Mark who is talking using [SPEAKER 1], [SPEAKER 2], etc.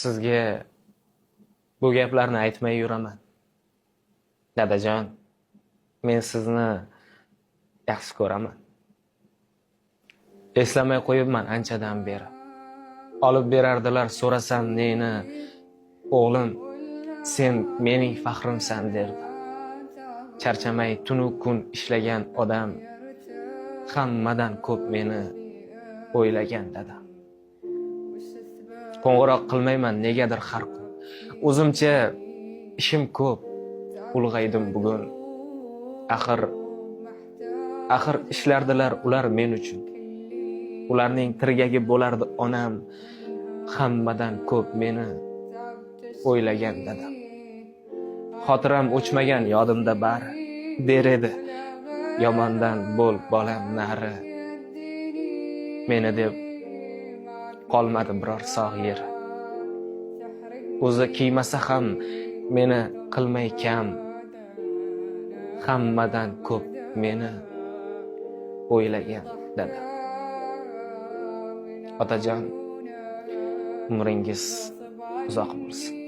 [SPEAKER 1] Sizga bu gaplarni aytmay yuraman. Dadajon, men sizni yaxshi ko'raman. Eslamay qo'yibman anchadan beri. Olib berardilar so'rasam neni, o'g'lim, sen mening faxrimsan derdi. Charchamay tunu kun ishlagan odam hammadan ko'p meni o'ylagan dadam. Qo'ng'iroq qilmayman negadir har kun. O'zimcha ishim ko'p, ulg'aydim bugun. Axir ishlardilar ular men uchun. Ularning tirgagi bo'lardi onam, hammadan ko'p meni o'ylagan dadam. Xotiram o'chmagan yodimda bari, der edi, yomondan bo'l bolam nari. Meni deb qolmadi biror sog' yeri. O'zi kiymasa ham meni qilmay kam, hammadan ko'p meni o'ylagan dadam. Otajon, umringiz uzoq bo'lsin.